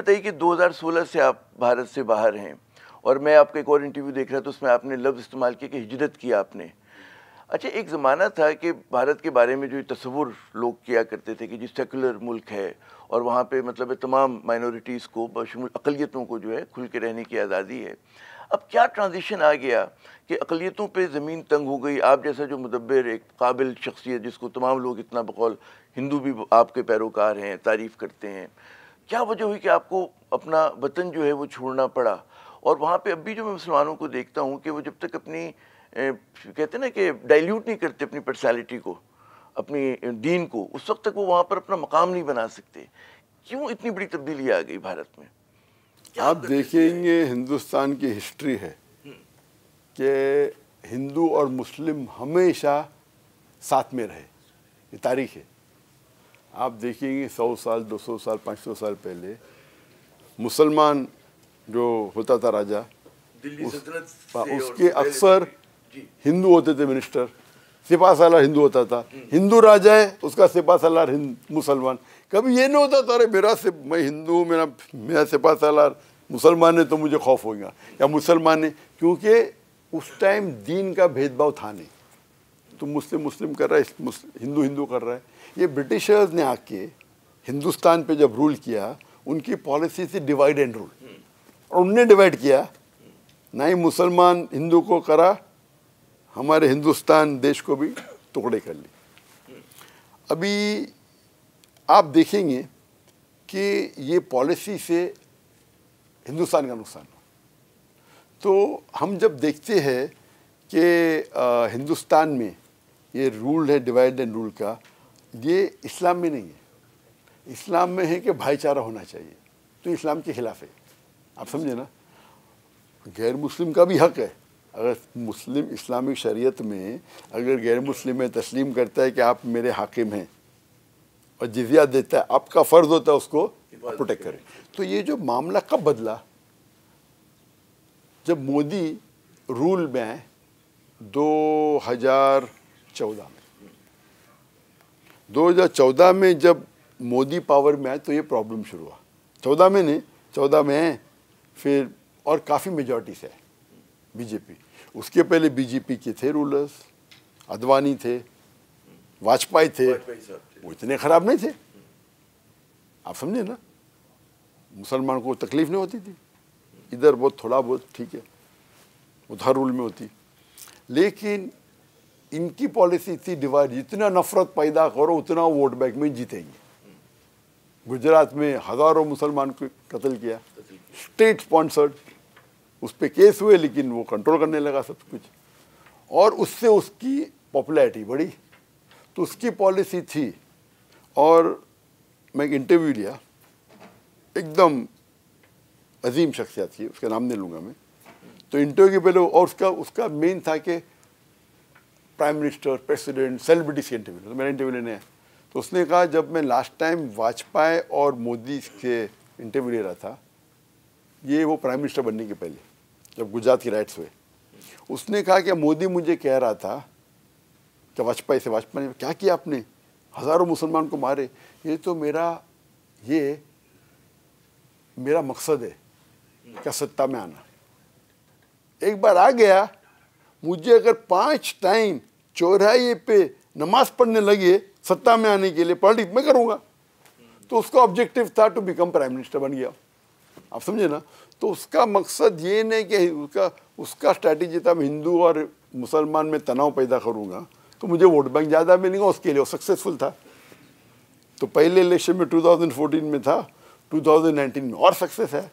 बताइए कि 2016 से आप भारत से बाहर हैं और मैं आपका एक और इंटरव्यू देख रहा था, उसमें आपने लफ्ज़ इस्तेमाल किया कि हिजरत की आपने। अच्छा, एक ज़माना था कि भारत के बारे में जो तसव्वुर लोग किया करते थे कि जी सेकुलर मुल्क है और वहाँ पे मतलब तमाम माइनॉरिटीज़ को बशमूल अक़लियतों को जो है खुल के रहने की आज़ादी है। अब क्या ट्रांजिशन आ गया कि अक़लियतों पे ज़मीन तंग हो गई। आप जैसा जो मुदब्बिर एक काबिल शख्सियत जिसको तमाम लोग इतना बकौल हिंदू भी आपके पैरोकार हैं, तारीफ़ करते हैं, क्या वजह हुई कि आपको अपना वतन जो है वो छोड़ना पड़ा? और वहाँ पे अब भी जो मैं मुसलमानों को देखता हूँ कि वो जब तक अपनी कहते हैं ना कि डाइल्यूट नहीं करते अपनी पर्सनैलिटी को, अपनी दीन को, उस वक्त तक वो वहाँ पर अपना मकाम नहीं बना सकते। क्यों इतनी बड़ी तब्दीली आ गई भारत में? आप देखेंगे हिंदुस्तान की हिस्ट्री है कि हिंदू और मुस्लिम हमेशा साथ में रहे, ये तारीख है। आप देखेंगे 100 साल 200 साल 500 साल पहले मुसलमान जो होता था राजा, उसके अक्सर हिंदू होते थे मिनिस्टर, सिपा सालार हिंदू होता था। हिंदू राजा है, उसका सिपा सालार मुसलमान। कभी ये नहीं होता था अरे मैं हिंदू हूँ, मेरा सिपा सालार मुसलमान है तो मुझे खौफ होगा या मुसलमान है, क्योंकि उस टाइम दीन का भेदभाव था नहीं। तो मुस्लिम कर रहा है, हिंदू कर रहा है। ये ब्रिटिशर्स ने आके हिंदुस्तान पे जब रूल किया, उनकी पॉलिसी थी डिवाइड एंड रूल, और उनने डिवाइड किया, ना ही मुसलमान हिंदू को करा, हमारे हिंदुस्तान देश को भी टुकड़े कर ली। अभी आप देखेंगे कि ये पॉलिसी से हिंदुस्तान का नुकसान हो। तो हम जब देखते हैं कि हिंदुस्तान में ये रूल है डिवाइड एंड रूल का, ये इस्लाम में नहीं है। इस्लाम में है कि भाईचारा होना चाहिए, तो इस्लाम के खिलाफ है। आप समझे ना, गैर मुस्लिम का भी हक है। अगर मुस्लिम इस्लामिक शरीयत में अगर गैर मुस्लिम में तस्लीम करता है कि आप मेरे हाकिम हैं और जिज़िया देता है, आपका फ़र्ज़ होता है उसको प्रोटेक्ट करें। तो ये जो मामला कब बदला, जब मोदी रूल में आए 2014 में। 2014 में जब मोदी पावर में आए तो ये प्रॉब्लम शुरू हुआ। 14 में नहीं, 14 में है फिर, और काफ़ी मेजॉरिटी से है बीजेपी। उसके पहले बीजेपी के थे रूलर्स, अडवाणी थे, वाजपेयी थे, वो इतने ख़राब नहीं थे। आप समझे ना, मुसलमान को तकलीफ नहीं होती थी, इधर बहुत थोड़ा बहुत ठीक है, वो हर रूल में होती। लेकिन इनकी पॉलिसी थी डिवाइड, जितना नफरत पैदा करो उतना वोट बैंक में जीतेंगे। गुजरात में हज़ारों मुसलमान को कत्ल किया, स्टेट स्पॉन्सर्ड, उस पर केस हुए लेकिन वो कंट्रोल करने लगा सब कुछ, और उससे उसकी पॉपुलैरिटी बढ़ी। तो उसकी पॉलिसी थी। और मैं एक इंटरव्यू लिया, एकदम अजीम शख्सियत थी, उसका नाम नहीं लूँगा मैं। तो इंटरव्यू के पहले, और उसका मेन था कि प्राइम मिनिस्टर, प्रेसिडेंट, सेलिब्रिटीज के इंटरव्यू, तो मेरा इंटरव्यू लेने आया। तो उसने कहा जब मैं लास्ट टाइम वाजपेयी और मोदी के इंटरव्यू ले रहा था, ये वो प्राइम मिनिस्टर बनने के पहले, जब गुजरात की राइट्स हुए, उसने कहा कि मोदी मुझे कह रहा था कि वाजपेयी ने क्या किया आपने, हज़ारों मुसलमान को मारे, ये तो मेरा मकसद है क्या सत्ता में आना। एक बार आ गया, मुझे अगर 5 टाइम चौराहे पे नमाज पढ़ने लगे सत्ता में आने के लिए, पॉलिटिक्स में करूँगा। तो उसका ऑब्जेक्टिव था टू बिकम प्राइम मिनिस्टर, बन गया। आप समझे ना। तो उसका मकसद ये नहीं कि उसका स्ट्रैटेजी था मैं हिंदू और मुसलमान में तनाव पैदा करूँगा तो मुझे वोट बैंक ज़्यादा मिलेंगे, उसके लिए वो सक्सेसफुल था। तो पहले इलेक्शन में 2014 में था, 2019 में और सक्सेस है।